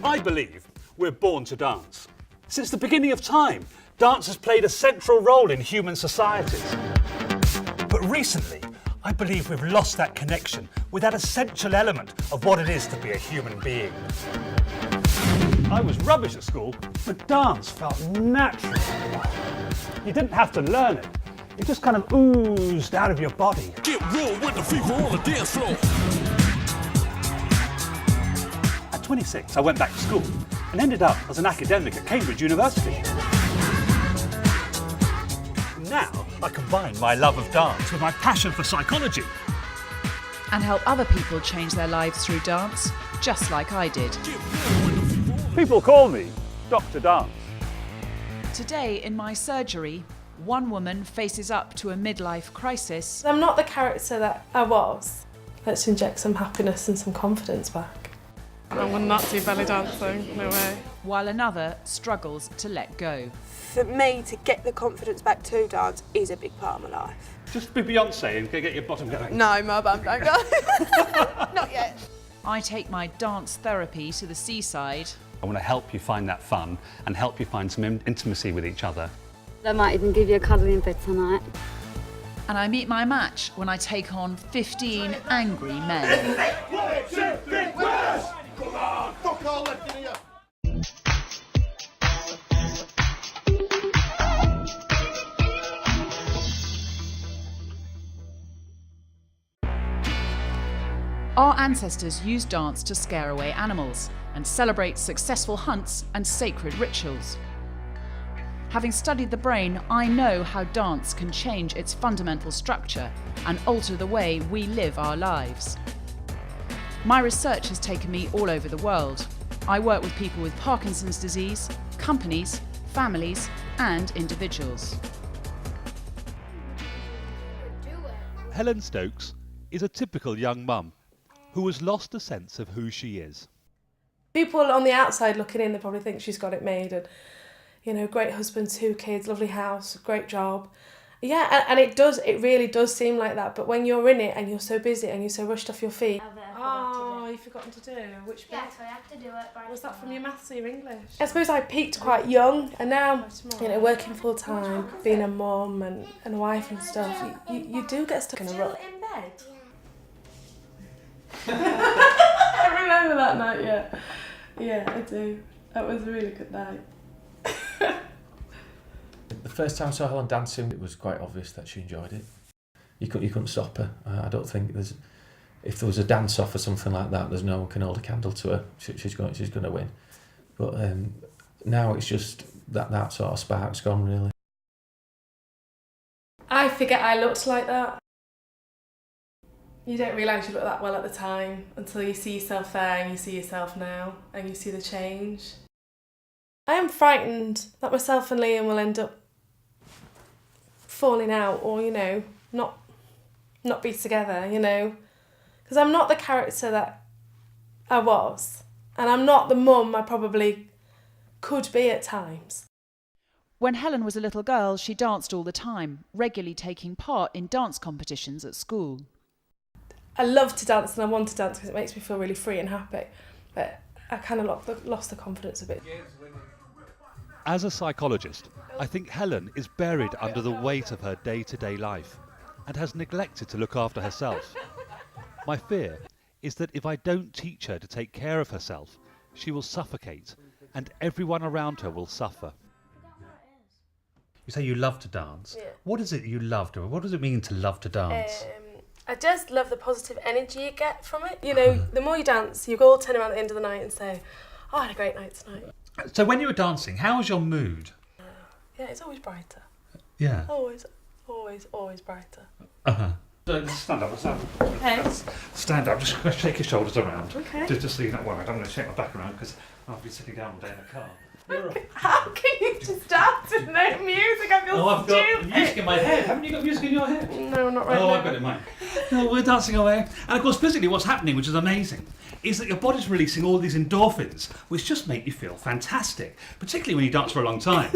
I believe we're born to dance. Since the beginning of time, dance has played a central role in human societies. But recently, I believe we've lost that connection with that essential element of what it is to be a human being. I was rubbish at school, but dance felt natural. You didn't have to learn it. It just kind of oozed out of your body. Get real with the fever on the dance floor. At 26, I went back to school and ended up as an academic at Cambridge University. Now, I combine my love of dance with my passion for psychology. And help other people change their lives through dance, just like I did. People call me Dr. Dance. Today, in my surgery, one woman faces up to a midlife crisis. I'm not the character that I was. Let's inject some happiness and some confidence back. I would not do belly dancing, no way. While another struggles to let go. For me, to get the confidence back to dance is a big part of my life. Just be Beyonce and get your bottom going. No, my bum don't go. Not yet. I take my dance therapy to the seaside. I want to help you find that fun and help you find some intimacy with each other. I might even give you a cuddle in bed tonight. And I meet my match when I take on 15 angry men. Our ancestors used dance to scare away animals and celebrate successful hunts and sacred rituals. Having studied the brain, I know how dance can change its fundamental structure and alter the way we live our lives. My research has taken me all over the world. I work with people with Parkinson's disease, companies, families, and individuals. Helen Stokes is a typical young mum who has lost a sense of who she is. People on the outside looking in, they probably think she's got it made and, you know, great husband, 2 kids, lovely house, great job. Yeah, and it really does seem like that, but when you're in it and you're so busy and you're so rushed off your feet. You've forgotten to do? Which bit? Yeah, so I have to do it. Was that from your maths or your English? I suppose I peaked quite young, and now, you know, working full time, being a mum and a wife and stuff, you do get stuck in a rut. In bed? I remember that night, yeah. Yeah, I do. That was a really good night. The first time I saw Helen dancing, it was quite obvious that she enjoyed it. You couldn't stop her. I don't think if there was a dance-off or something like that, there's no one can hold a candle to her. She's going to win. But now it's just that sort of spark's gone, really. I forget I looked like that. You don't realise you look that well at the time until you see yourself there and you see yourself now and you see the change. I am frightened that myself and Liam will end up falling out or, you know, not be together, you know. Because I'm not the character that I was. And I'm not the mum I probably could be at times. When Helen was a little girl, she danced all the time, regularly taking part in dance competitions at school. I love to dance and I want to dance because it makes me feel really free and happy. But I kind of lost the confidence a bit. As a psychologist, I think Helen is buried under the weight of her day-to-day life and has neglected to look after herself. My fear is that if I don't teach her to take care of herself, she will suffocate and everyone around her will suffer. You say you love to dance. Yeah. What is it you love to? What does it mean to love to dance? I just love the positive energy you get from it. You know, the more you dance, you all turn around at the end of the night and say, oh, I had a great night tonight. So when you were dancing, how was your mood? Yeah, it's always brighter. Yeah. Always brighter. Uh-huh. Stand up. Okay. Stand up. Just shake your shoulders around. Okay. Just so you're not worried. I'm going to shake my back around because I'll be sitting down all day in the car. How can you just dance with no music? I feel I've got music in my head. Haven't you got music in your head? No, not right now. I've got it in mine. No, we're dancing away. And of course, physically what's happening, which is amazing, is that your body's releasing all these endorphins, which just make you feel fantastic, particularly when you dance for a long time.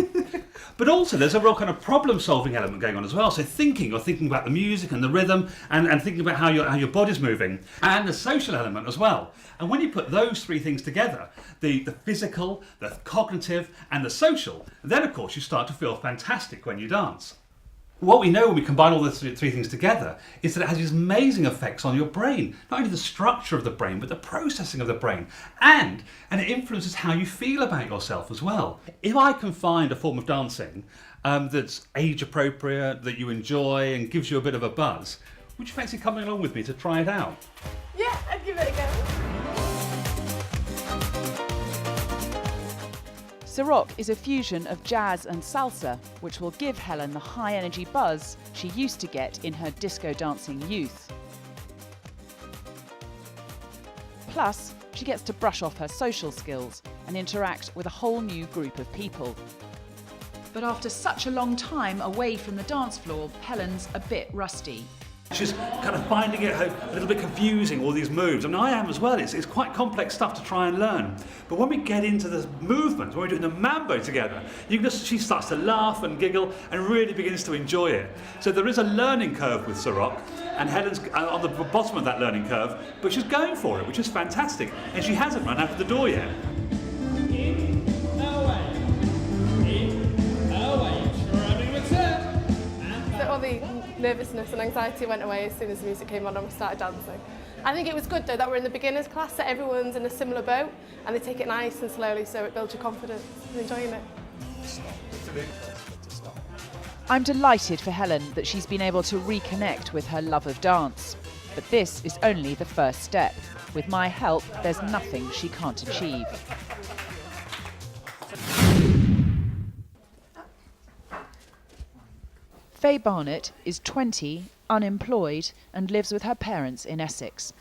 But also there's a real kind of problem-solving element going on as well. So thinking about the music and the rhythm and thinking about how your body's moving, and the social element as well. And when you put those three things together, the physical, the cognitive and the social, then of course you start to feel fantastic when you dance. What we know when we combine all the three things together is that it has these amazing effects on your brain. Not only the structure of the brain, but the processing of the brain. And it influences how you feel about yourself as well. If I can find a form of dancing that's age appropriate, that you enjoy and gives you a bit of a buzz, would you fancy coming along with me to try it out? Yeah, I'd give it a go. Siroc is a fusion of jazz and salsa, which will give Helen the high-energy buzz she used to get in her disco dancing youth. Plus, she gets to brush off her social skills and interact with a whole new group of people. But after such a long time away from the dance floor, Helen's a bit rusty. She's kind of finding it a little bit confusing, all these moves. I mean, I am as well. It's quite complex stuff to try and learn. But when we get into the movements, when we're doing the mambo together, she starts to laugh and giggle and really begins to enjoy it. So there is a learning curve with Siroc, and Helen's on the bottom of that learning curve, but she's going for it, which is fantastic. And she hasn't run out of the door yet. All the nervousness and anxiety went away as soon as the music came on and we started dancing. I think it was good though that we're in the beginners class, that everyone's in a similar boat and they take it nice and slowly, so it builds your confidence and enjoying it. I'm delighted for Helen that she's been able to reconnect with her love of dance. But this is only the first step. With my help, there's nothing she can't achieve. Faye Barnett is 20, unemployed, and lives with her parents in Essex.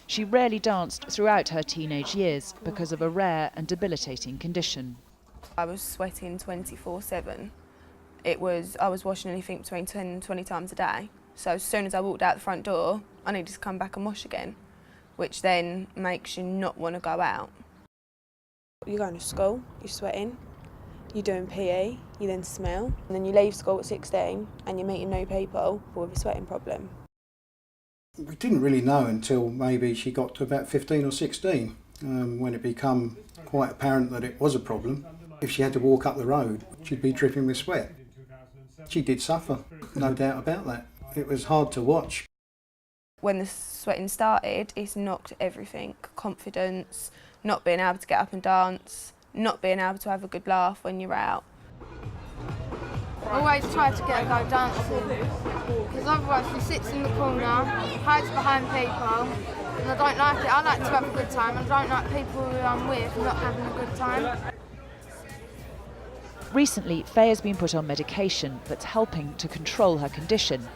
She rarely danced throughout her teenage years because of a rare and debilitating condition. I was sweating 24/7. I was washing anything between 10 and 20 times a day. So as soon as I walked out the front door, I needed to come back and wash again, which then makes you not want to go out. You're going to school, you're sweating. You're doing PE, you then smell, and then you leave school at 16 and you're meeting new people with a sweating problem. We didn't really know until maybe she got to about 15 or 16 when it became quite apparent that it was a problem. If she had to walk up the road, she'd be dripping with sweat. She did suffer, no doubt about that. It was hard to watch. When the sweating started, it's knocked everything. Confidence, not being able to get up and dance, not being able to have a good laugh when you're out. Always try to get a go dancing, because otherwise she sits in the corner, hides behind people, and I don't like it. I like to have a good time, and I don't like people who I'm with not having a good time. Recently, Faye has been put on medication that's helping to control her condition,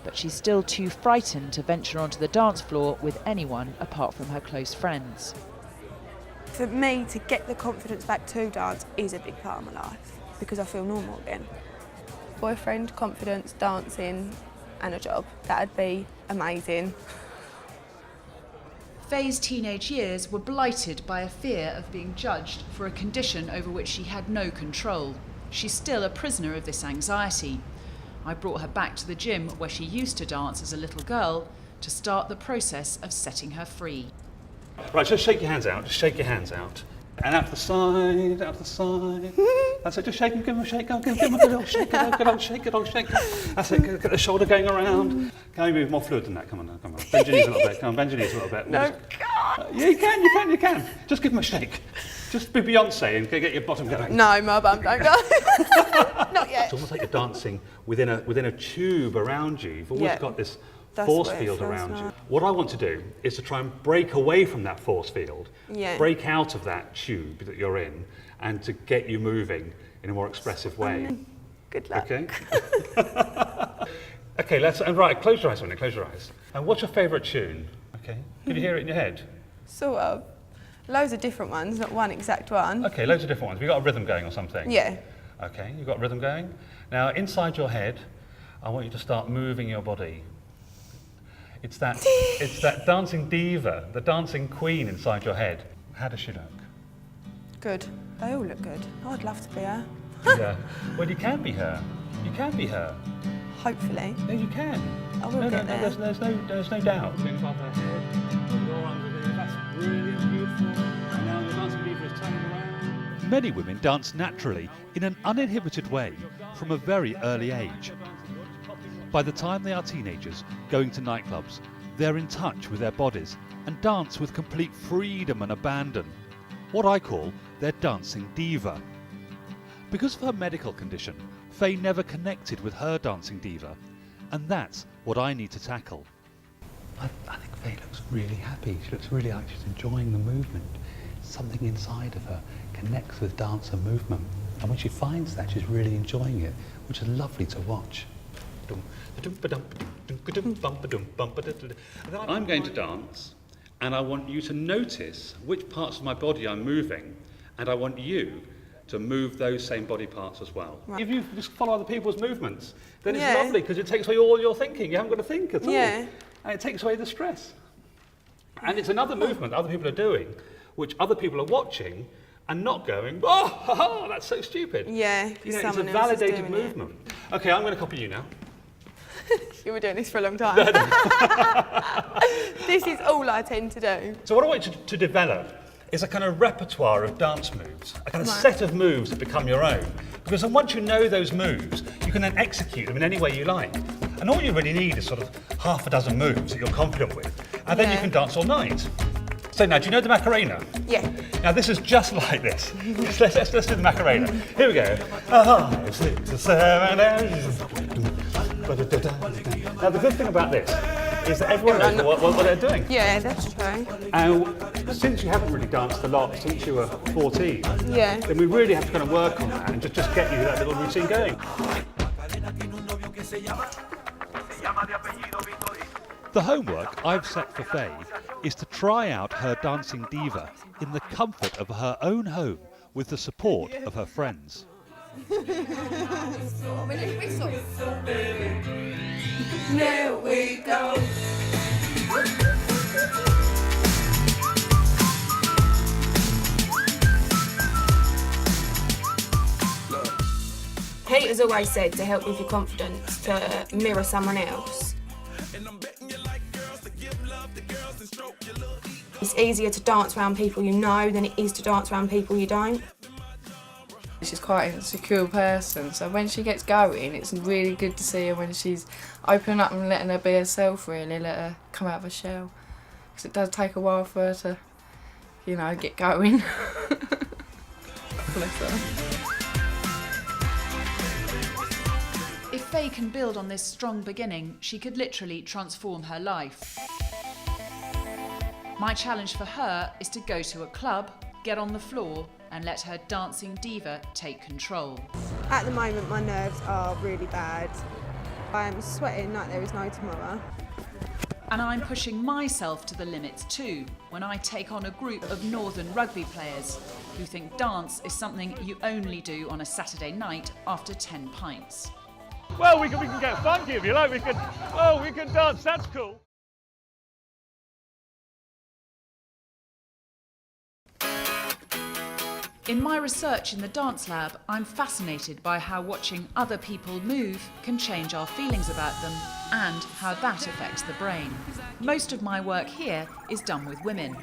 but she's still too frightened to venture onto the dance floor with anyone apart from her close friends. For me, to get the confidence back to dance is a big part of my life, because I feel normal again. Boyfriend, confidence, dancing and a job. That'd be amazing. Faye's teenage years were blighted by a fear of being judged for a condition over which she had no control. She's still a prisoner of this anxiety. I brought her back to the gym where she used to dance as a little girl to start the process of setting her free. Right, just shake your hands out, just shake your hands out. And out the side, out the side. That's it, just shake them, give them a shake, give them a good old shake, good old shake, good old shake. That's it, get the shoulder going around. Can you move more fluid than that? Come on now, come on. Bend your knees a little bit, come on, bend your knees a little bit. No, God! Yeah, you can. Just give them a shake. Just be Beyonce and get your bottom going. No, my bum don't go. Not yet. It's almost like you're dancing within a tube around you. You've always got this force field around you. What I want to do is to try and break away from that force field, break out of that tube that you're in, and to get you moving in a more expressive way. Good luck. Okay. Okay. Right. Close your eyes a minute. Close your eyes. And what's your favourite tune? Okay. Can you hear it in your head? Sort of. Loads of different ones, not one exact one. Okay. Loads of different ones. Have you got a rhythm going or something? Yeah. Okay. You've got a rhythm going. Now inside your head, I want you to start moving your body. It's that dancing diva, the dancing queen inside your head. How does she look? Good. They all look good. I'd love to be her. Yeah. Well, you can be her. You can be her. Hopefully. No, you can. I will get there. There's no doubt. Going above her head, your arms are there. That's brilliant, beautiful. And now the dancing diva is turning around. Many women dance naturally in an uninhibited way from a very early age. By the time they are teenagers, going to nightclubs, they're in touch with their bodies and dance with complete freedom and abandon. What I call their dancing diva. Because of her medical condition, Faye never connected with her dancing diva, and that's what I need to tackle. I think Faye looks really happy. She looks really like she's enjoying the movement. Something inside of her connects with dance and movement. And when she finds that, she's really enjoying it, which is lovely to watch. I'm going to dance, and I want you to notice which parts of my body I'm moving, and I want you to move those same body parts as well. Right. If you just follow other people's movements, then it's Yeah. lovely because it takes away all your thinking. You haven't got to think at all. Yeah. And it takes away the stress. And it's another movement other people are doing, which other people are watching and not going, oh, ha, ha, that's so stupid. Yeah, You know, it's a someone else is validated doing it. movement. Okay, I'm going to copy you now. You were doing this for a long time. This is all I tend to do. So what I want you to develop is a kind of repertoire of dance moves, a kind of Right. set of moves that become your own. Because then once you know those moves, you can then execute them in any way you like. And all you really need is sort of half a dozen moves that you're confident with, and then you Yeah. can dance all night. So now, do you know the Macarena? Yeah. Now this is just like this. let's do the Macarena. Here we go. 5, 6, 7, 8. Now the good thing about this is that everyone knows what they're doing. Yeah, that's true. And since you haven't really danced a lot since you were 14, Yeah. then we really have to kind of work on that and just get you that little routine going. The homework I've set for Faye is to try out her dancing diva in the comfort of her own home with the support of her friends. There we go. Peter's always said to help with your confidence to mirror someone else. It's easier to dance around people you know than it is to dance around people you don't. She's quite an insecure person, so when she gets going, it's really good to see her when she's opening up and letting her be herself, really, let her come out of her shell. Because it does take a while for her to, you know, get going. Bless her. If Faye can build on this strong beginning, she could literally transform her life. My challenge for her is to go to a club, get on the floor, and let her dancing diva take control. At the moment, my nerves are really bad. I am sweating like there is no tomorrow. And I'm pushing myself to the limits too, when I take on a group of Northern rugby players who think dance is something you only do on a Saturday night after 10 pints. Well, we can get funky if you like. We can dance. That's cool. In my research in the dance lab, I'm fascinated by how watching other people move can change our feelings about them and how that affects the brain. Most of my work here is done with women,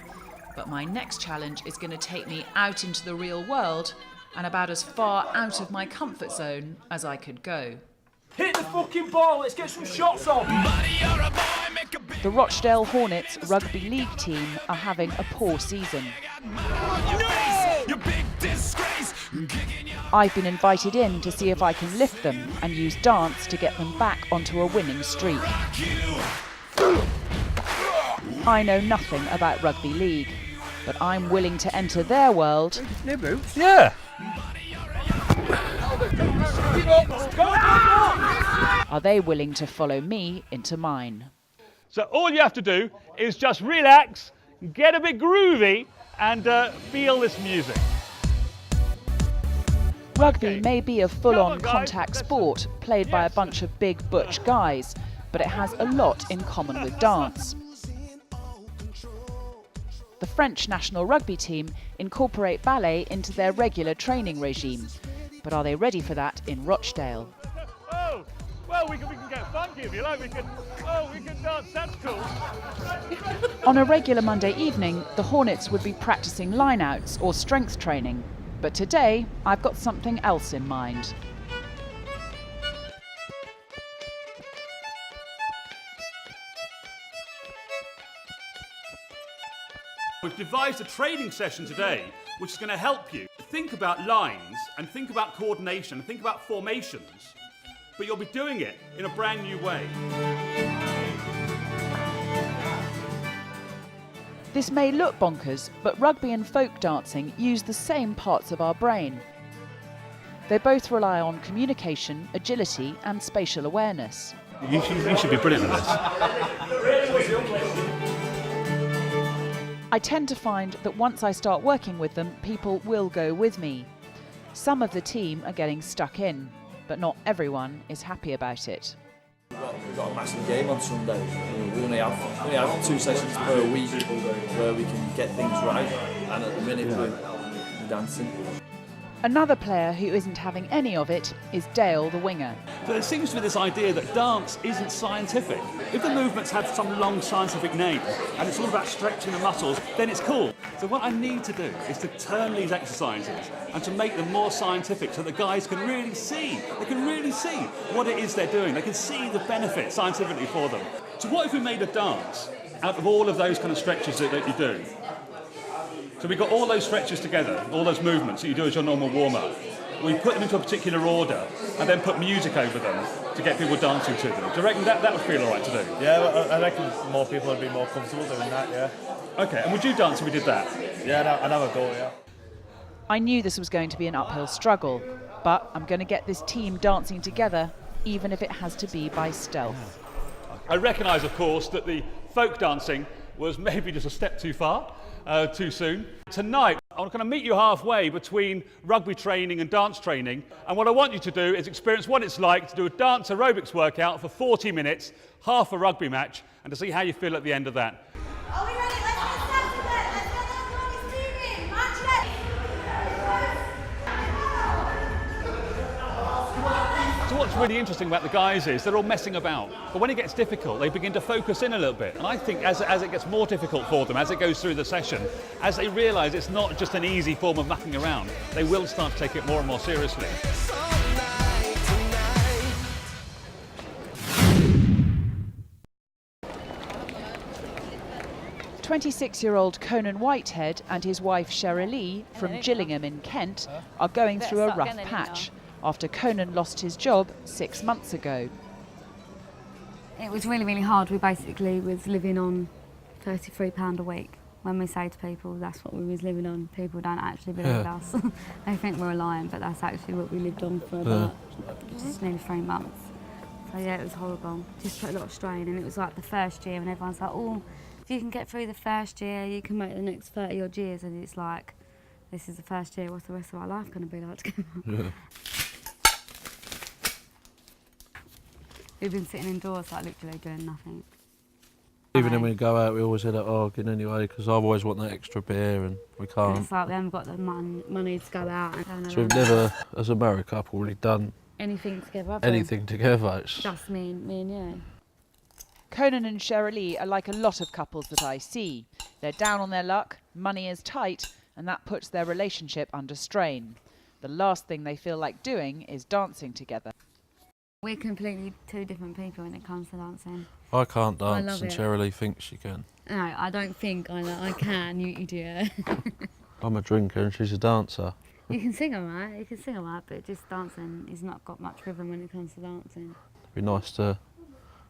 but my next challenge is going to take me out into the real world and about as far out of my comfort zone as I could go. Hit the fucking ball, let's get some shots on. The Rochdale Hornets rugby league team are having a poor season. I've been invited in to see if I can lift them and use dance to get them back onto a winning streak. I know nothing about rugby league, but I'm willing to enter their world. Yeah. Are they willing to follow me into mine? So all you have to do is just relax, get a bit groovy, and feel this music. Rugby may be a full-on contact sport played by a bunch of big butch guys, but it has a lot in common with dance. The French national rugby team incorporate ballet into their regular training regime. But are they ready for that in Rochdale? Oh, well, we can get funky if you like. We can dance. That's cool. On a regular Monday evening, the Hornets would be practicing line-outs or strength training. But today, I've got something else in mind. We've devised a training session today which is going to help you think about lines and think about coordination and think about formations, but you'll be doing it in a brand new way. This may look bonkers, but rugby and folk dancing use the same parts of our brain. They both rely on communication, agility and spatial awareness. You should be brilliant at this. I tend to find that once I start working with them, people will go with me. Some of the team are getting stuck in, but not everyone is happy about it. We've got a massive game on Sunday. We only have 2 sessions per week where we can get things right, and at the minute we're dancing. Another player who isn't having any of it is Dale, the winger. So there seems to be this idea that dance isn't scientific. If the movements have some long scientific name and it's all about stretching the muscles, then it's cool. So what I need to do is to turn these exercises and to make them more scientific so that guys can really see. They can really see what it is they're doing. They can see the benefits scientifically for them. So what if we made a dance out of all of those kind of stretches that you do? So we've got all those stretches together, all those movements that you do as your normal warm-up. We put them into a particular order and then put music over them to get people dancing to them. Do you reckon that would feel all right to do? Yeah, I reckon more people would be more comfortable doing that, yeah. OK, and would you dance if we did that? Yeah, I'd have a go, yeah. I knew this was going to be an uphill struggle, but I'm going to get this team dancing together, even if it has to be by stealth. I recognise, of course, that the folk dancing was maybe just a step too far. Too soon. Tonight, I'm going to meet you halfway between rugby training and dance training, and what I want you to do is experience what it's like to do a dance aerobics workout for 40 minutes, half a rugby match, and to see how you feel at the end of that. Are we ready? Let's get started. Let's get everyone is moving. March left. So what's really interesting about the guys is they're all messing about, but when it gets difficult they begin to focus in a little bit, and I think as it gets more difficult for them, as it goes through the session, as they realise it's not just an easy form of mucking around, they will start to take it more and more seriously. "26-year-old Conan Whitehead and his wife Cherylee from Gillingham in Kent are going through a rough patch after Conan lost his job 6 months ago. It was really, really hard. We basically was living on £33 a week. When we say to people that's what we was living on, people don't actually believe us. They think we're lying, but that's actually what we lived on for about just nearly 3 months. So yeah, it was horrible. Just put a lot of strain, and it was like the first year, and everyone's like, oh, if you can get through the first year, you can make the next 30 odd years, and it's like, this is the first year, what's the rest of our life going to be like together? Yeah. We've been sitting indoors, like literally doing nothing. Even when we go out, we always end up arguing anyway, because I always want that extra beer and we can't. And it's like we haven't got the money to go out. And so we've never, as a married couple, really done anything together. Anything together. It's just me and you. Conan and Cherylee are like a lot of couples that I see. They're down on their luck, money is tight, and that puts their relationship under strain. The last thing they feel like doing is dancing together. We're completely two different people when it comes to dancing. I can't dance and Cherylee thinks she can. No, I don't think I can, you do it. I'm a drinker and she's a dancer. You can sing alright, but just dancing has not got much rhythm when it comes to dancing. It'd be nice to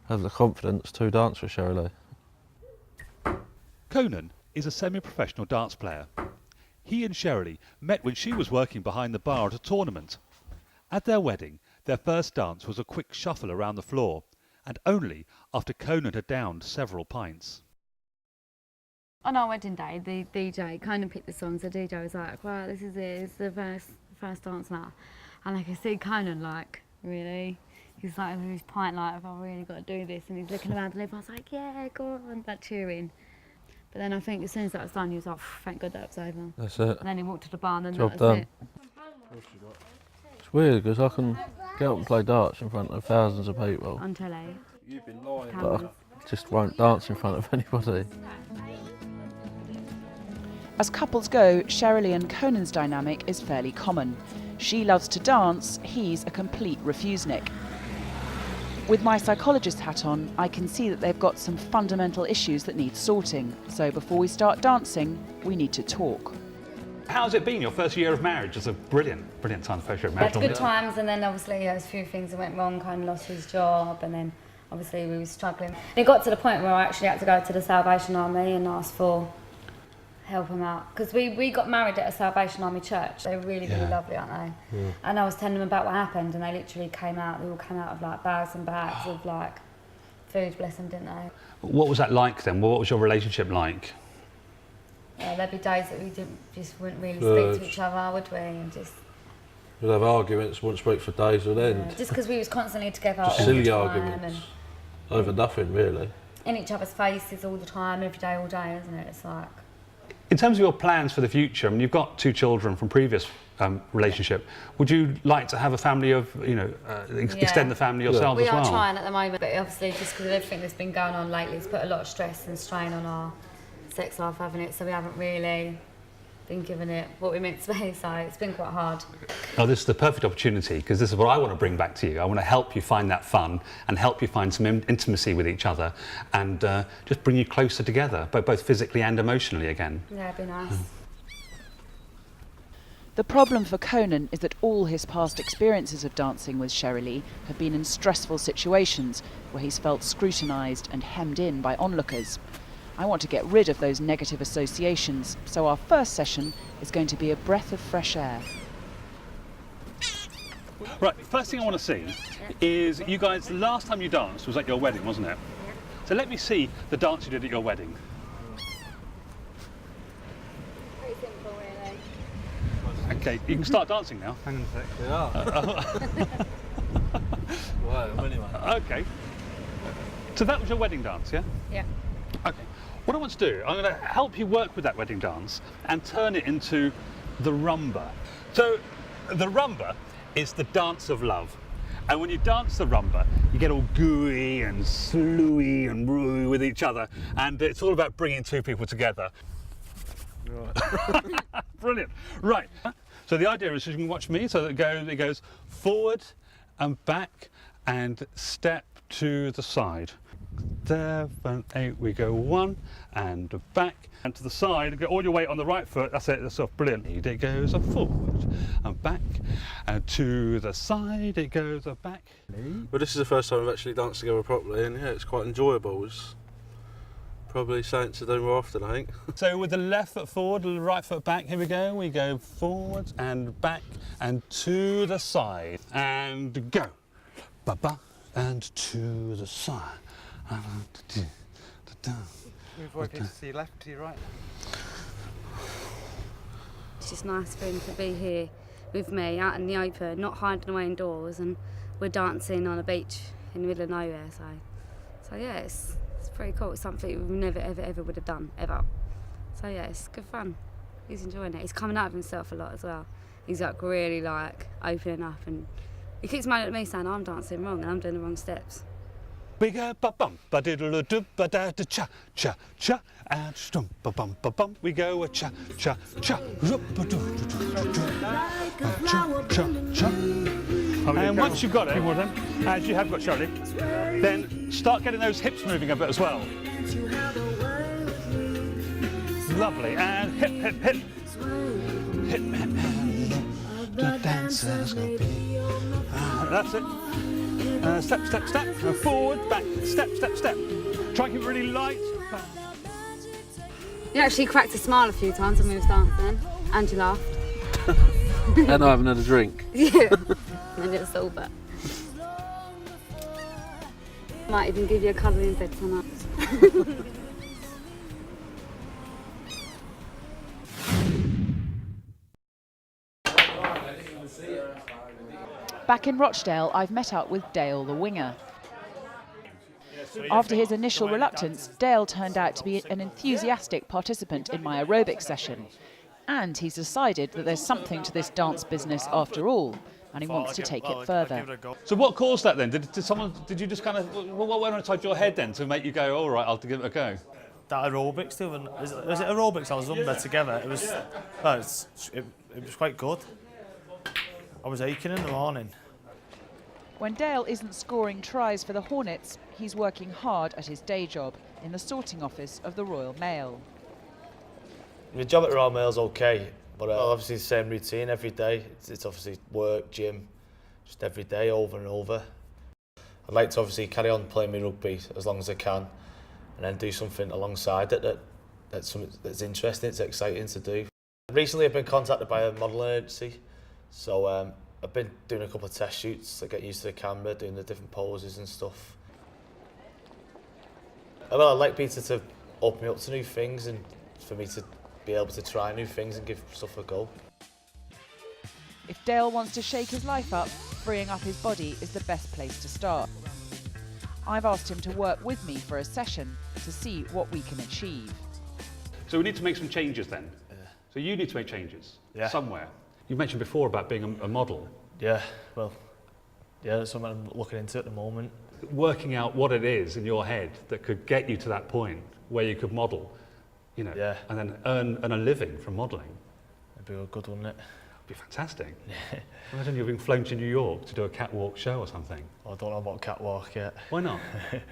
have the confidence to dance with Cherylee. Conan is a semi-professional dance player. He and Cherylee met when she was working behind the bar at a tournament. At their wedding, their first dance was a quick shuffle around the floor, and only after Conan had downed several pints. On our wedding day, the DJ kind of picked the songs. The DJ was like, "Well, this is it. It's the first dance now," and I could see Conan like, really. He's like with his pint, like, "I've really got to do this," and he's looking around, and everyone's like, "Yeah, go on," like cheering. But then I think as soon as that was done, he was like, "Thank God that was over." That's it. And then he walked to the bar, and then Job that done. was it. weird because I can get up and play darts in front of thousands of people, On telly. but I just won't dance in front of anybody. As couples go, Sherilee and Conan's dynamic is fairly common. She loves to dance, he's a complete refusenik. With my psychologist hat on, I can see that they've got some fundamental issues that need sorting. So before we start dancing, we need to talk. How's it been, your first year of marriage? It's a brilliant time for first year of marriage. Had good times, and then obviously there was a few things that went wrong. Kind lost his job, and then obviously we were struggling. And it got to the point where I actually had to go to the Salvation Army and ask for help him out, because we got married at a Salvation Army church. They're really lovely, aren't they? Yeah. And I was telling them about what happened, and they literally came out. They all came out of like bags and bags of like food. Bless them, didn't they? What was that like then? What was your relationship like? Yeah, there'd be days that we wouldn't really speak to each other, would we? And just we'd have arguments, wouldn't speak for days on end. Just because we was constantly together just all silly the time arguments over nothing really. In each other's faces all the time, every day, all day, isn't it? It's like. In terms of your plans for the future, I mean, you've got 2 children from previous relationship. Would you like to have a family of, extend the family yourselves as well? We are trying at the moment, but obviously just because of everything that's been going on lately, it's put a lot of stress and strain on our sex life, haven't it? So we haven't really been given it what we meant to be, so it's been quite hard. Now this is the perfect opportunity, because this is what I want to bring back to you. I want to help you find that fun and help you find some intimacy with each other and just bring you closer together, both physically and emotionally again. Yeah, it'd be nice. The problem for Conan is that all his past experiences of dancing with Sherilee have been in stressful situations where he's felt scrutinised and hemmed in by onlookers. I want to get rid of those negative associations, so our first session is going to be a breath of fresh air. Right, first thing I want to see is you guys, the last time you danced was at your wedding, wasn't it? Yeah. So let me see the dance you did at your wedding. Pretty simple, really. Okay, you can start dancing now. Hang on a sec. We are. Right, anyway. Okay. So that was your wedding dance, yeah? Yeah. Okay. What I want to do, I'm going to help you work with that wedding dance and turn it into the rumba. So the rumba is the dance of love. And when you dance the rumba, you get all gooey and slooey and roo with each other. And it's all about bringing 2 people together. Right. Brilliant. Right. So the idea is you can watch me. So it goes forward and back and step to the side. 7, 8, we go 1 and back and to the side, get all your weight on the right foot, that's it, that's off, brilliant. It goes forward and back and to the side, it goes back. Well, this is the first time we've actually danced together properly, and yeah, it's quite enjoyable. It's probably something to do more often, I think. So with the left foot forward, the right foot back, here we go forward and back and to the side and go. Ba-ba and to the side. Move working to your left, to your right. It's just nice for him to be here with me, out in the open, not hiding away indoors, and we're dancing on a beach in the middle of nowhere. So yeah, it's pretty cool. It's something we never ever would have done ever. So yeah, it's good fun. He's enjoying it. He's coming out of himself a lot as well. He's like really like opening up, and he keeps moaning at me saying I'm dancing wrong and I'm doing the wrong steps. We go ba bum ba diddle do ba da da cha cha cha and stump ba bum ba bum. We go a cha cha cha rup ba do cha cha cha. And once you've got it, as you have got, Sherilee, then start getting those hips moving a bit as well. Lovely, and hip hip hip hip hip. The dancer's gonna be. That's it. Step, step, step, forward, back, step, step, step. Try and keep it really light. You actually cracked a smile a few times when we was dancing, and you laughed. And I haven't had a drink. Yeah, and it's all but. Might even give you a cuddle in bed tonight. Back in Rochdale, I've met up with Dale the winger. After his initial reluctance, Dale turned out to be an enthusiastic participant in my aerobic session. And he's decided that there's something to this dance business after all. and he wants to take it further. So what caused that then? Did you just kind of, what went inside your head then to make you go, all right, I'll give it a go? That aerobics too, and was it aerobics I was under together? It was, well, it was quite good. I was aching in the morning. When Dale isn't scoring tries for the Hornets, he's working hard at his day job in the sorting office of the Royal Mail. My job at Royal Mail's okay, but obviously the same routine every day. It's obviously work, gym, just every day over and over. I'd like to obviously carry on playing my rugby as long as I can, and then do something alongside it that's something that's interesting, it's exciting to do. Recently I've been contacted by a modelling agency, so I've been doing a couple of test shoots to get used to the camera, doing the different poses and stuff. Well, I'd like Peter to open me up to new things and for me to be able to try new things and give stuff a go. If Dale wants to shake his life up, freeing up his body is the best place to start. I've asked him to work with me for a session to see what we can achieve. So we need to make some changes then. So you need to make changes somewhere. You mentioned before about being a model. Yeah, well, yeah, that's something I'm looking into at the moment. Working out what it is in your head that could get you to that point where you could model, you know, and then earn a living from modelling. It'd be good, wouldn't it? It'd be fantastic. Imagine you're being flown to New York to do a catwalk show or something. I don't know about catwalk yet. Why not?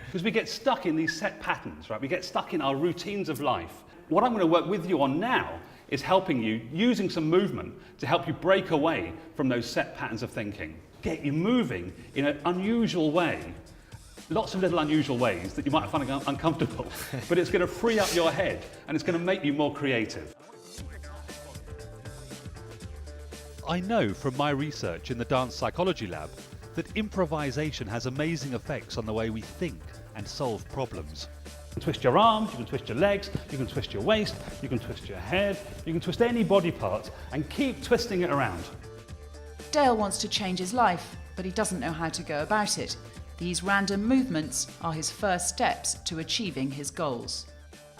Because we get stuck in these set patterns, right? We get stuck in our routines of life. What I'm going to work with you on now is helping you, using some movement, to help you break away from those set patterns of thinking. Get you moving in an unusual way. Lots of little unusual ways that you might find uncomfortable, but it's going to free up your head and it's going to make you more creative. I know from my research in the dance psychology lab that improvisation has amazing effects on the way we think and solve problems. You can twist your arms, you can twist your legs, you can twist your waist, you can twist your head, you can twist any body part and keep twisting it around. Dale wants to change his life, but he doesn't know how to go about it. These random movements are his first steps to achieving his goals.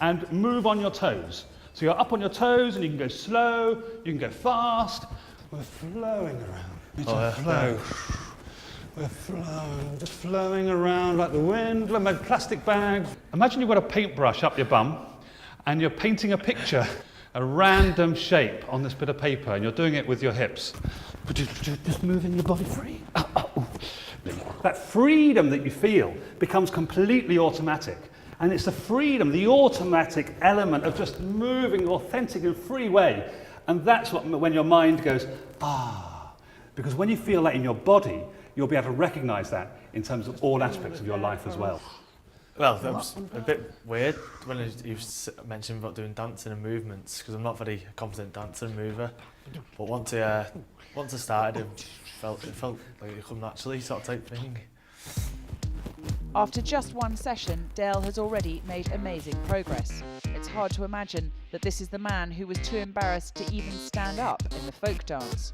And move on your toes. So you're up on your toes and you can go slow, you can go fast. We're flowing around. Flow. We're flowing, just flowing around like the wind, like plastic bags. Imagine you've got a paintbrush up your bum and you're painting a picture, a random shape on this bit of paper, and you're doing it with your hips. Just moving your body free. That freedom that you feel becomes completely automatic. And it's the freedom, the automatic element of just moving authentic and free way. And that's when your mind goes, ah. Because when you feel that in your body, you'll be able to recognise that in terms of all aspects of your life as well. Well, that was a bit weird when you mentioned about doing dancing and movements, because I'm not a very confident dancer and mover. But once I started, it felt like it come naturally, sort of type thing. After just one session, Dale has already made amazing progress. It's hard to imagine that this is the man who was too embarrassed to even stand up in the folk dance.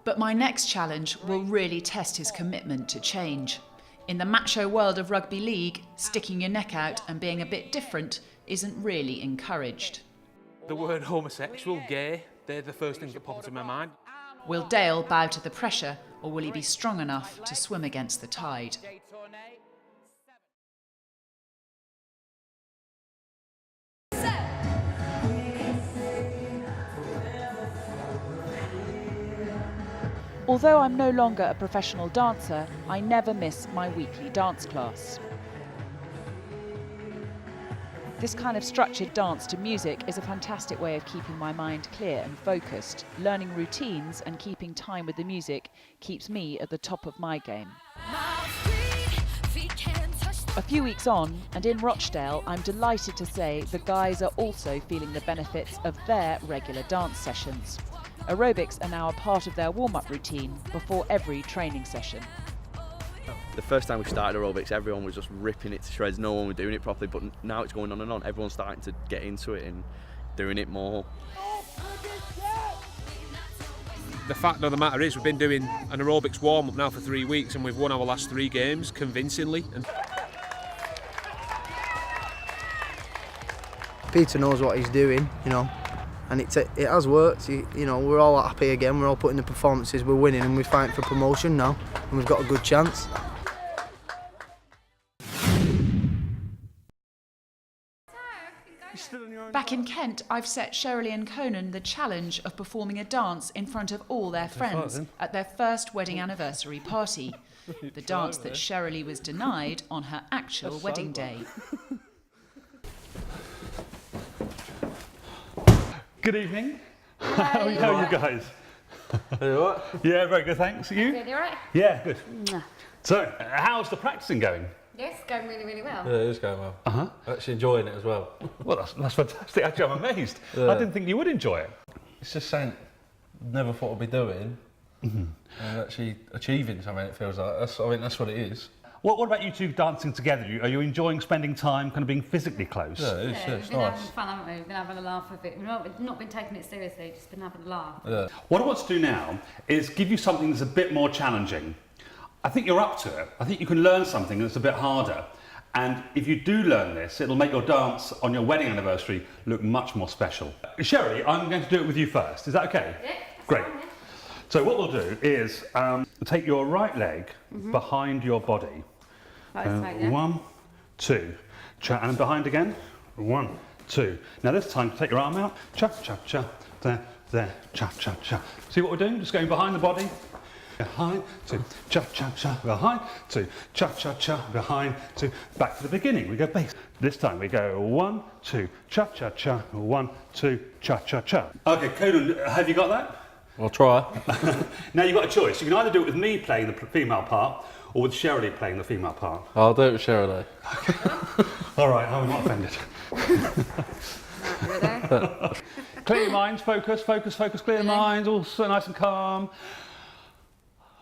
But my next challenge will really test his commitment to change. In the macho world of rugby league, sticking your neck out and being a bit different isn't really encouraged. The word homosexual, gay, they're the first things that pop into my mind. Will Dale bow to the pressure, or will he be strong enough to swim against the tide? Although I'm no longer a professional dancer, I never miss my weekly dance class. This kind of structured dance to music is a fantastic way of keeping my mind clear and focused. Learning routines and keeping time with the music keeps me at the top of my game. A few weeks on, and in Rochdale, I'm delighted to say the guys are also feeling the benefits of their regular dance sessions. Aerobics are now a part of their warm-up routine before every training session. The first time we started aerobics, everyone was just ripping it to shreds. No one was doing it properly, but now it's going on and on. Everyone's starting to get into it and doing it more. The fact of the matter is we've been doing an aerobics warm-up now for 3 weeks and we've won our last 3 games convincingly. Peter knows what he's doing, you know. and it has worked. You know, we're all happy again. We're all putting the performances. We're winning, and we're fighting for promotion now, and we've got a good chance. Back in Kent, I've set Shirley and Conan the challenge of performing a dance in front of all their friends at their first wedding anniversary party. The dance that Shirley was denied on her actual wedding day. Good evening. How are you guys? Are you alright? Yeah, very good, thanks. You? Good, you alright? Yeah, good. So, how's the practicing going? Yes, going really, really well. Yeah, it is going well. Actually enjoying it as well. Well, that's fantastic. Actually, I'm amazed. Yeah. I didn't think you would enjoy it. It's just something I never thought I'd be doing, and actually achieving something. It feels like I think that's what it is. What about you two dancing together? Are you enjoying spending time, kind of being physically close? Yeah, it is. Yeah, It's we've been nice. having fun, haven't we? We've been having a laugh with it. We've not been taking it seriously, just been having a laugh. Yeah. What I want to do now is give you something that's a bit more challenging. I think you're up to it. I think you can learn something that's a bit harder. And if you do learn this, it'll make your dance on your wedding anniversary look much more special. Shirley, I'm going to do it with you first. Is that okay? Yeah. Great. So what we'll do is take your right leg behind your body. Yeah. 1, 2, cha, and behind again. 1, 2. Now this time, take your arm out. Cha, cha, cha. There, there. Cha, cha, cha. See what we're doing? Just going behind the body. Behind, 2, cha, cha, cha. Behind, 2, cha, cha, cha. Behind, 2. Back to the beginning. We go bass. This time we go 1, 2, cha, cha, cha. 1, 2, cha, cha, cha. Okay, Conan, have you got that? I'll try. Now you've got a choice. You can either do it with me playing the female part or with Shirley playing the female part. I'll do it with Shirley. All right, I'm not offended. Clear your minds, focus, focus, focus, clear your minds, all so nice and calm.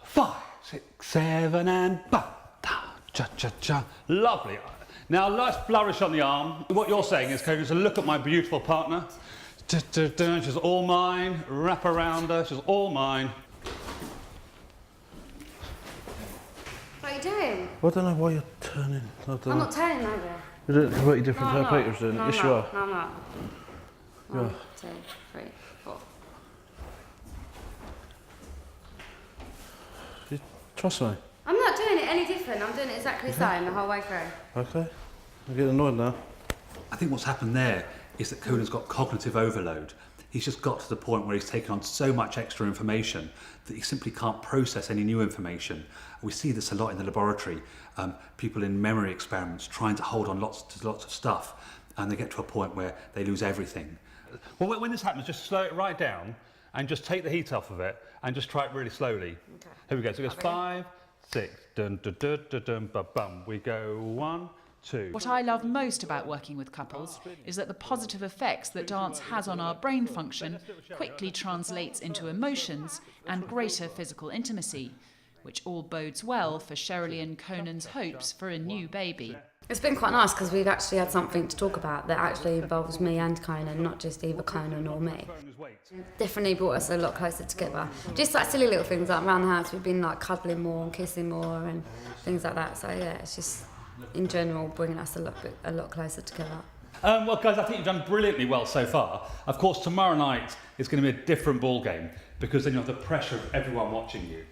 5, 6, 7, and ba, da, cha, cha, cha. Lovely. Now let's flourish on the arm. What you're saying is, Conan, to look at my beautiful partner. She's all mine. Wrap around her. She's all mine. What are you doing? I don't know why you're turning. I'm not turning over. You don't know what you're different No, to I'm how not. Peter's doing. No, Yes, I'm you not. are. No, I'm not. Yeah. 1, 2, 3, 4. Trust me. I'm not doing it any different. I'm doing it exactly the same the whole way through. Okay. I'm getting annoyed now. I think what's happened there is that Conan's got cognitive overload. He's just got to the point where he's taken on so much extra information that he simply can't process any new information. We see this a lot in the laboratory. People in memory experiments trying to hold on lots of stuff, and they get to a point where they lose everything. Well, when this happens, just slow it right down and just take the heat off of it and just try it really slowly. Okay. Here we go. So it goes 5, 6, dun dun dun dun dun ba bum. We go 1, 2. What I love most about working with couples is that the positive effects that dance has on our brain function quickly translates into emotions and greater physical intimacy, which all bodes well for Shirley and Conan's hopes for a new baby. It's been quite nice because we've actually had something to talk about that actually involves me and Conan, not just either Conan or me. Definitely brought us a lot closer together. Just like silly little things like around the house, we've been like cuddling more and kissing more and things like that. So yeah, it's just in general bringing us a lot closer together. Well, guys, I think you've done brilliantly well so far. Of course, tomorrow night is going to be a different ball game because then you have the pressure of everyone watching you.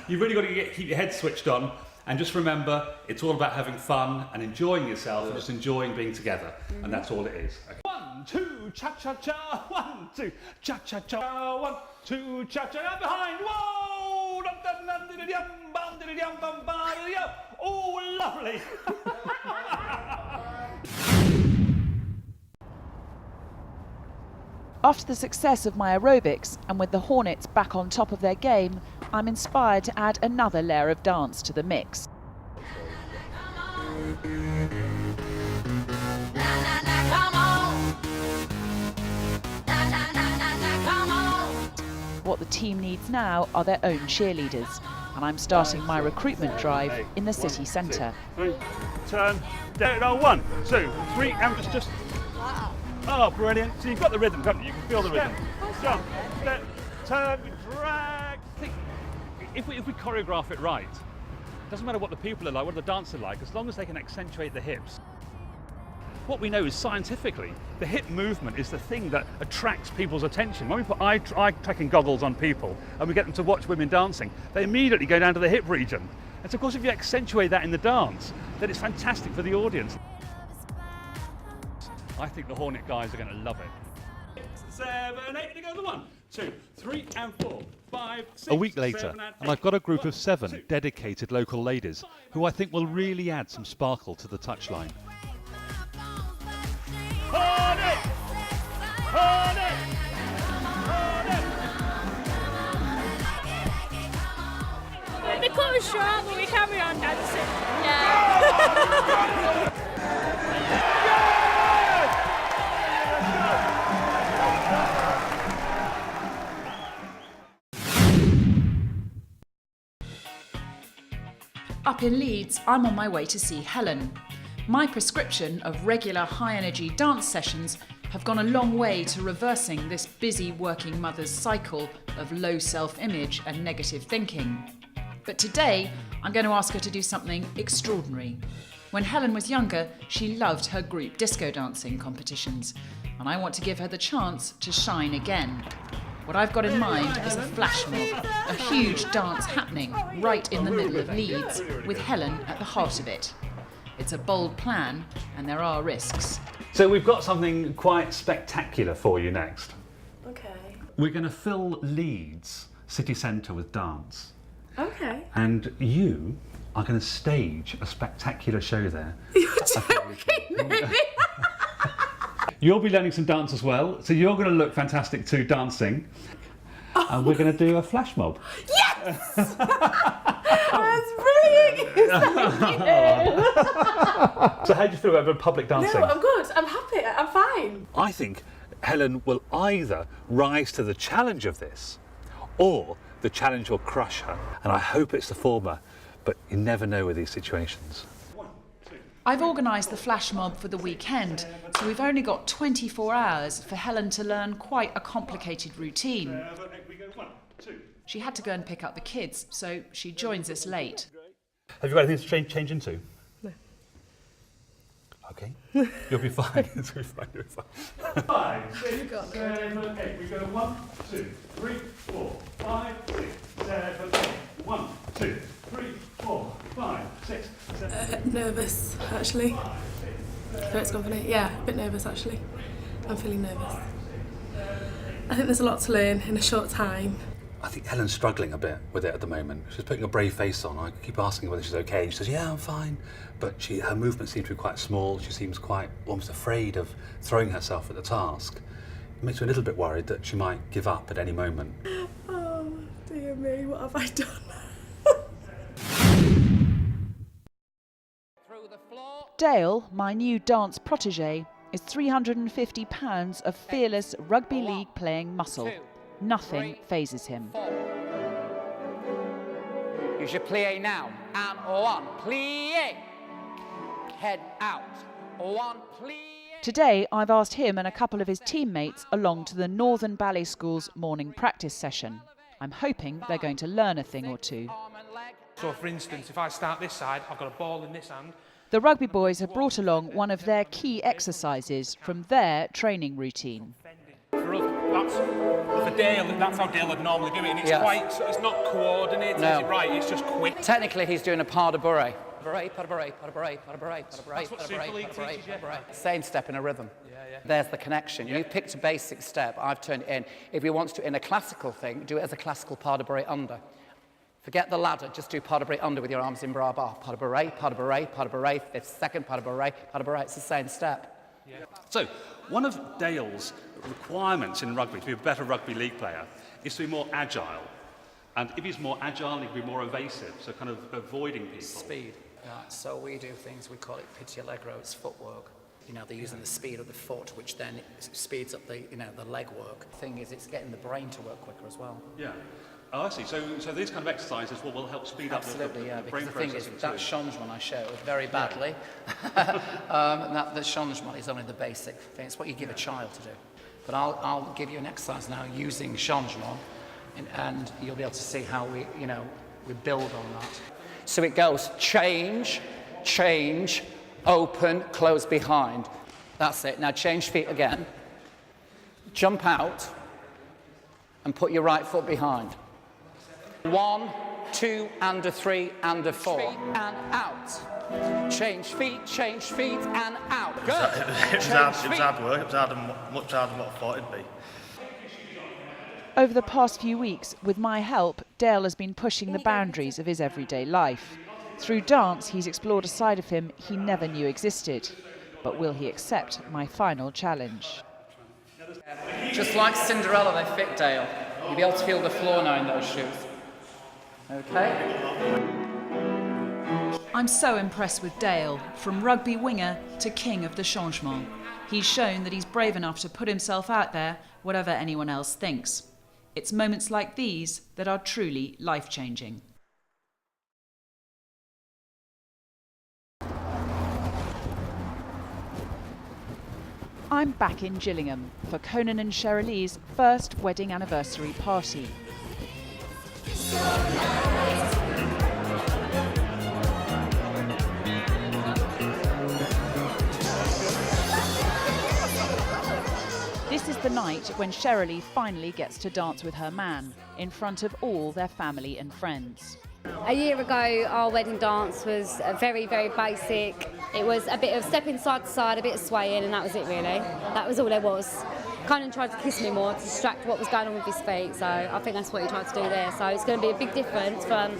You've really got to keep your head switched on. And just remember, it's all about having fun and enjoying yourself and just enjoying being together. And that's all it is. Okay. 1, 2, cha-cha-cha. 1, 2, cha-cha-cha. 1, 2, cha-cha. Behind. Whoa! Oh, lovely. After the success of my aerobics and with the Hornets back on top of their game, I'm inspired to add another layer of dance to the mix. What the team needs now are their own cheerleaders, and I'm starting my recruitment drive in the city centre. Turn, down, 1, 2, 3, and just. Oh, brilliant. So you've got the rhythm, haven't you? You can feel the rhythm. Jump, step, turn, drag. If we choreograph it right, it doesn't matter what the people are like, what the dancers are like, as long as they can accentuate the hips. What we know is scientifically, the hip movement is the thing that attracts people's attention. When we put eye tracking goggles on people and we get them to watch women dancing, they immediately go down to the hip region. And so of course if you accentuate that in the dance, then it's fantastic for the audience. I think the Hornet guys are going to love it. 6, 7, 8, to go to 1, 2, 3 and 4, 5, 6, A week later, 7, and I've got a group of 7 dedicated local ladies who I think will really add some sparkle to the touchline. Hornet! Hornet! Hornet! They cut us short, but we carry on dancing. Yeah. Up in Leeds, I'm on my way to see Helen. My prescription of regular high-energy dance sessions have gone a long way to reversing this busy working mother's cycle of low self-image and negative thinking. But today, I'm going to ask her to do something extraordinary. When Helen was younger, she loved her group disco dancing competitions, and I want to give her the chance to shine again. What I've got in mind is a flash mob, a huge dance happening right in the middle of Leeds, with Helen at the heart of it. It's a bold plan, and there are risks. So we've got something quite spectacular for you next. Okay. We're going to fill Leeds city centre with dance. Okay. And you are going to stage a spectacular show there. You're joking me. You'll be learning some dance as well, so you're going to look fantastic too dancing. And we're going to do a flash mob. Yes! That's brilliant! So how do you feel about public dancing? No, I'm good. I'm happy. I'm fine. I think Helen will either rise to the challenge of this, or the challenge will crush her. And I hope it's the former, but you never know with these situations. I've organised the flash mob for the weekend, so we've only got 24 hours for Helen to learn quite a complicated routine. She had to go and pick up the kids, so she joins us late. Have you got anything to change into? No. Okay. You'll be fine. You'll be fine. You'll be fine. 5, 6, 7, 8. We go 1, 2, 3, 4, 5, 6, 7, 8. 1, 2, 3, 4, 5, 6, 7. Nervous, actually. It's gone funny. Yeah, a bit nervous, actually. I'm feeling nervous. I think there's a lot to learn in a short time. I think Helen's struggling a bit with it at the moment. She's putting a brave face on. I keep asking her whether she's okay. She says, yeah, I'm fine. But her movements seem to be quite small. She seems quite almost afraid of throwing herself at the task. It makes me a little bit worried that she might give up at any moment. Oh, dear me, what have I done? Dale, my new dance protégé, is 350 pounds of fearless rugby league playing muscle. Nothing phases him. Use your plie now. And 1, plie. Head out. 1, plie. Today, I've asked him and a couple of his teammates along to the Northern Ballet School's morning practice session. I'm hoping they're going to learn a thing or two. So for instance, if I start this side, I've got a ball in this hand. The rugby boys have brought along one of their key exercises from their training routine. For us, for Dale, that's how Dale would normally do it, and it's it's not coordinated, is it right? It's just quick. Technically, he's doing a pas de bourrée. Same step in a rhythm. There's the connection. You picked a basic step, I've turned it in. If you want to, in a classical thing, do it as a classical pas de bourrée under. Forget the ladder, just do pas de bourrée under with your arms in bras bar. Pas de bourrée, pas de bourrée, pas de bourrée, 5th second, pas de bourrée, it's the same step. So, one of Dale's requirements in rugby to be a better rugby league player is to be more agile. And if he's more agile, he can be more evasive, so kind of avoiding people. Speed. So we do things, we call it pitti allegro, it's footwork. You know, they're using the speed of the foot, which then speeds up the, the leg work. The thing is, it's getting the brain to work quicker as well. Yeah. Oh, I see. So these kind of exercises will help speed up the brain process. Because the thing is, that changement I showed very badly, that the changement is only the basic thing. It's what you give a child to do. But I'll give you an exercise now using changement, and you'll be able to see how we build on that. So it goes change, change, open, close behind. That's it. Now change feet again. Jump out and put your right foot behind. 1, 2, and a 3, and a 4. And out. Change feet, and out. Good. It was hard work. It was much harder than what I thought it'd be. Over the past few weeks, with my help, Dale has been pushing the boundaries of his everyday life. Through dance, he's explored a side of him he never knew existed. But will he accept my final challenge? Just like Cinderella, they fit, Dale. You'll be able to feel the floor now in those shoes. Okay? I'm so impressed with Dale, from rugby winger to king of the changement. He's shown that he's brave enough to put himself out there, whatever anyone else thinks. It's moments like these that are truly life-changing. I'm back in Gillingham for Conan and Sherilee's first wedding anniversary party. This is the night when Sherilee finally gets to dance with her man, in front of all their family and friends. A year ago, our wedding dance was very, very basic. It was a bit of stepping side to side, a bit of swaying, and that was it really. That was all there was. Conan tried to kiss me more to distract what was going on with his feet, so I think that's what he tried to do there. So it's going to be a big difference from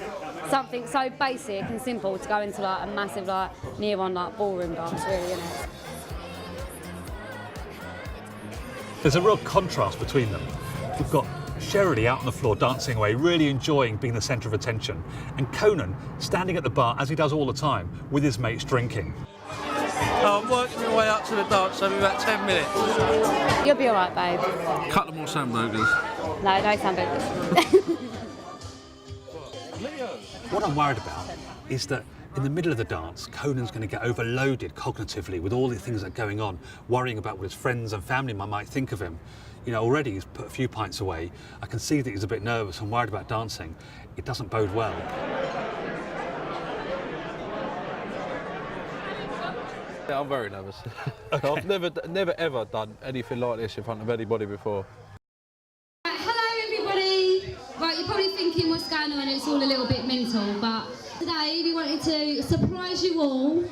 something so basic and simple to go into like a massive, like near-on like ballroom dance, really, isn't it? There's a real contrast between them. We've got Sherilee out on the floor dancing away, really enjoying being the centre of attention, and Conan standing at the bar, as he does all the time, with his mates drinking. I'm working my way up to the dance, so about 10 minutes. You'll be all right, babe. Couple more hamburgers. No hamburgers. What I'm worried about is that in the middle of the dance, Conan's going to get overloaded cognitively with all the things that are going on, worrying about what his friends and family might think of him. You know, already he's put a few pints away. I can see that he's a bit nervous and worried about dancing. It doesn't bode well. Yeah, I'm very nervous. Okay. I've never ever done anything like this in front of anybody before. Right, hello everybody. Right, you're probably thinking what's going on, it's all a little bit mental, but today we wanted to surprise you all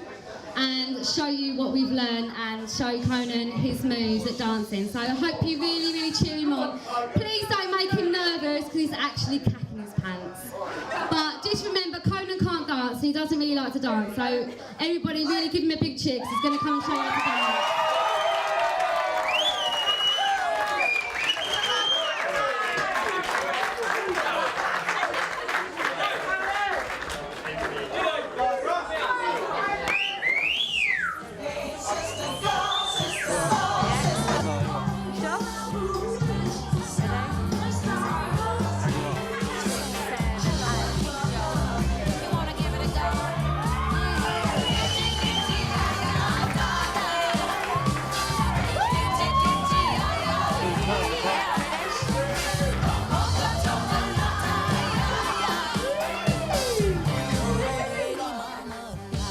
and show you what we've learned and show Conan his moves at dancing. So I hope you really, really cheer him on. Please don't make him nervous because he's actually cacking his pants. But just remember, Conan can't dance and he doesn't really like to dance. So everybody really give him a big cheer because he's going to come and show you how to dance.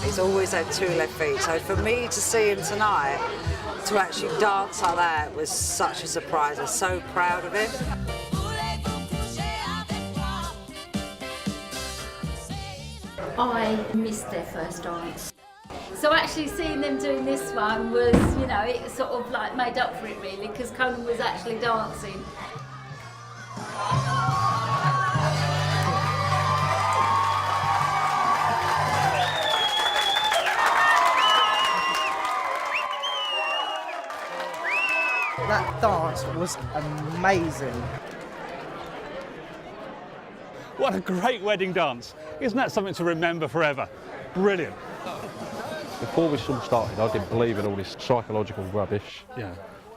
He's always had two left feet, so for me to see him tonight, to actually dance like that was such a surprise. I'm so proud of him. I missed their first dance. So actually seeing them doing this one was, you know, it sort of like made up for it really, because Conan was actually dancing. That dance was amazing. What a great wedding dance. Isn't that something to remember forever? Brilliant. Before this all started, I didn't believe in all this psychological rubbish. Yeah.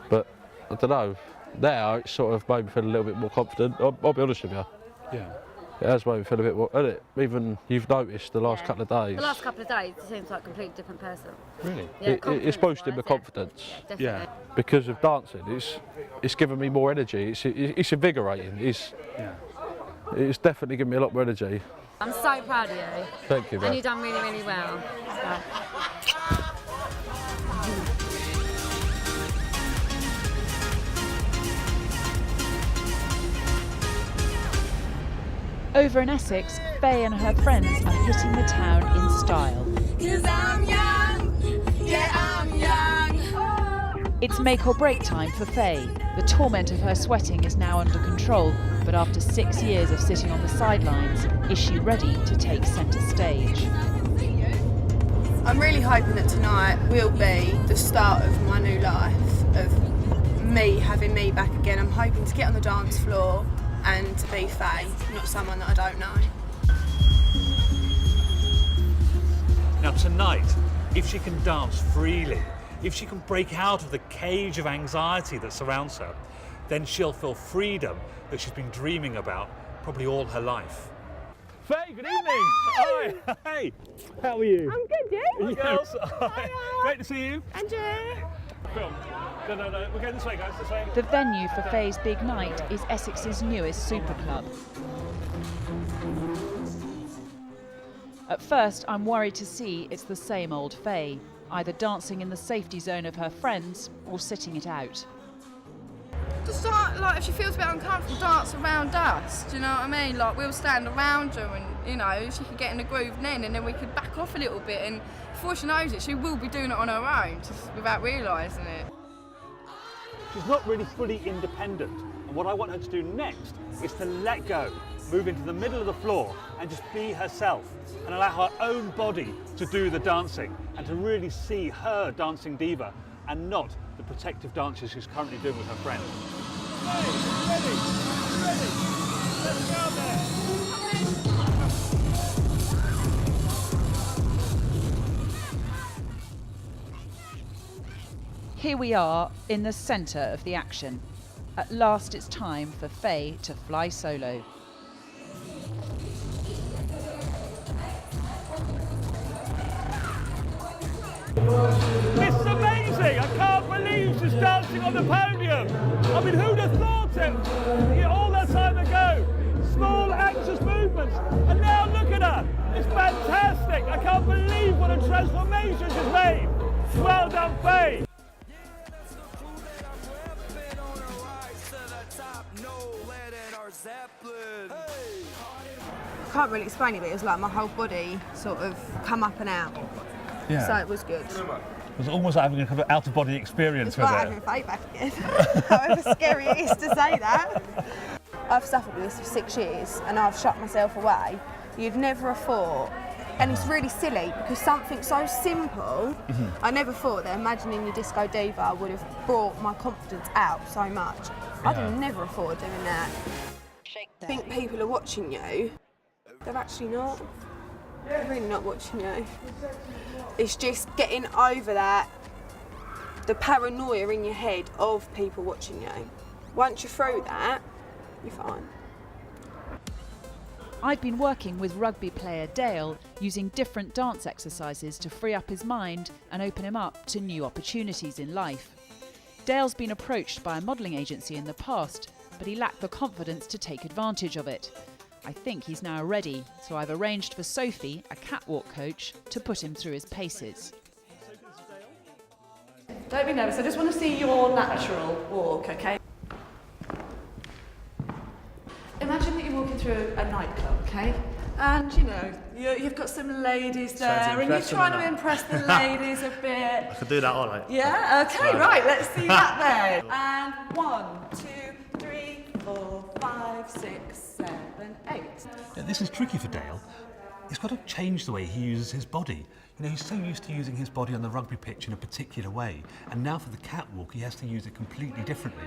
But I don't know. Now it sort of made me feel a little bit more confident. I'll be honest with you. Yeah. It has made me feel a bit more. Even you've noticed the last couple of days. The last couple of days, it seems like a completely different person. Really? Yeah, It's boosted my confidence. Definitely. Yeah. Because of dancing, it's given me more energy. It's invigorating. It's definitely given me a lot more energy. I'm so proud of you. Thank you, And man. you've done really, really well. So. Over in Essex, Faye and her friends are hitting the town in style. 'Cause I'm young, yeah, I'm young. It's make or break time for Faye. The torment of her sweating is now under control, but after 6 years of sitting on the sidelines, is she ready to take centre stage? I'm really hoping that tonight will be the start of my new life, of me having me back again. I'm hoping to get on the dance floor and to be Faye, not someone that I don't know. Now tonight, if she can dance freely, if she can break out of the cage of anxiety that surrounds her, then she'll feel freedom that she's been dreaming about probably all her life. Faye, good evening. Hi. Hey, how are you? I'm good, you? Hi, girls. Hi. Great to see you. And you? Film. No, we're going this way, guys, this way. The venue for Faye's big night is Essex's newest super club. At first, I'm worried to see it's the same old Faye, either dancing in the safety zone of her friends or sitting it out. Just like if she feels a bit uncomfortable, dance around us, do you know what I mean? Like we'll stand around her and, you know, she could get in the groove then and then we could back off a little bit, and before she knows it, she will be doing it on her own, just without realising it. She's not really fully independent, and what I want her to do next is to let go, move into the middle of the floor and just be herself and allow her own body to do the dancing and to really see her dancing diva and not the protective dances she's currently doing with her friends. Ready. Let's go there. Here we are in the centre of the action. At last it's time for Faye to fly solo. It's amazing! I can't believe she's dancing on the podium! I mean, who'd have thought it? All that time ago, small anxious movements, and now look at her! It's fantastic! I can't believe what a transformation she's made! Well done, Faye! I can't really explain it, but it was like my whole body sort of come up and out. Yeah. So it was good. It was almost like having a kind of out-of-body experience It's with like it. having Faye back again. However scary it is to say that. I've suffered with this for 6 years and I've shut myself away. You'd never have thought, and it's really silly because something so simple, I never thought that imagining your disco diva would have brought my confidence out so much. I'd have never have thought of doing that. I think people are watching you, they're actually not. They're really not watching you. It's just getting over that, the paranoia in your head of people watching you. Once you're through that, you're fine. I've been working with rugby player Dale, using different dance exercises to free up his mind and open him up to new opportunities in life. Dale's been approached by a modelling agency in the past, but he lacked the confidence to take advantage of it. I think he's now ready, so I've arranged for Sophie, a catwalk coach, to put him through his paces. Don't be nervous, I just want to see your natural walk, okay? Imagine that you're walking through a nightclub, okay? And, you know, you've got some ladies there and you're trying to impress the ladies a bit. I could do that all right. Yeah? Okay, right, let's see that then. And 1, 2, 3, 4, 5, 6, 7, 8. Yeah, this is tricky for Dale. He's got to change the way he uses his body. You know, he's so used to using his body on the rugby pitch in a particular way, and now for the catwalk he has to use it completely differently.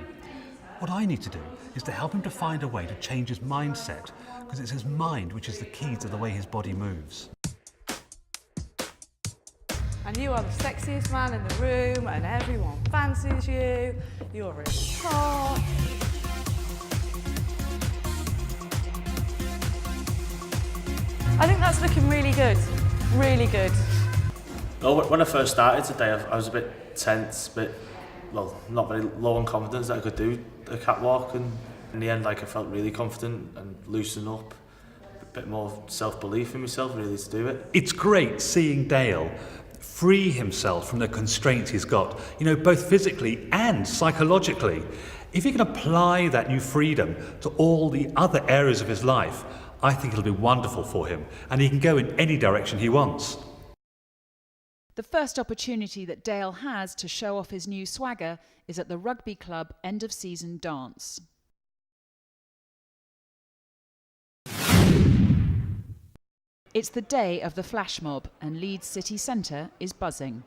What I need to do is to help him to find a way to change his mindset, because it's his mind which is the key to the way his body moves. And you are the sexiest man in the room and everyone fancies you. You're really hot. I think that's looking really good. Really good. Well, when I first started today, I was a bit tense, not very low on confidence that I could do a catwalk, and in the end, I felt really confident and loosened up, a bit more self-belief in myself really to do it. It's great seeing Dale free himself from the constraints he's got, you know, both physically and psychologically. If he can apply that new freedom to all the other areas of his life, I think it'll be wonderful for him, and he can go in any direction he wants. The first opportunity that Dale has to show off his new swagger is at the rugby club end-of-season dance. It's the day of the flash mob and Leeds city centre is buzzing.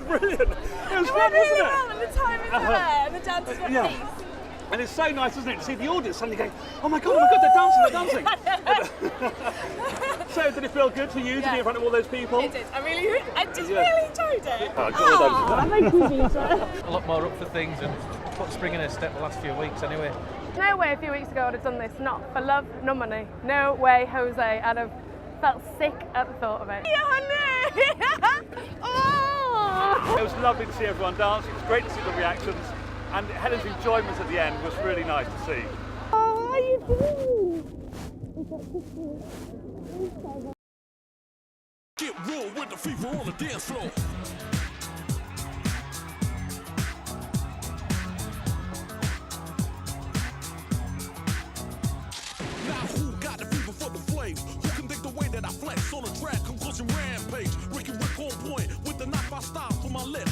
Brilliant! It was fun, wasn't it? And the timing was there, and the dancers were peace. And it's so nice, isn't it, to see the audience suddenly going, oh my god, they're dancing. So, did it feel good to you to be in front of all those people? It did. I just really enjoyed it. Thank you, Peter. A lot more up for things and put spring in her step the last few weeks anyway. No way a few weeks ago I'd have done this, not for love, no money. No way, Jose. I'd have felt sick at the thought of it. Yeah, honey! Oh! It was lovely to see everyone dance. It was great to see the reactions. And Helen's enjoyment at the end was really nice to see. Oh, how are you doing? Get real with the fever on the dance floor. Now who got the fever for the flames? Who can dig the way that I flex on the track? Conclusion rampage. Ricky Rick on point with the knife I style for my lips.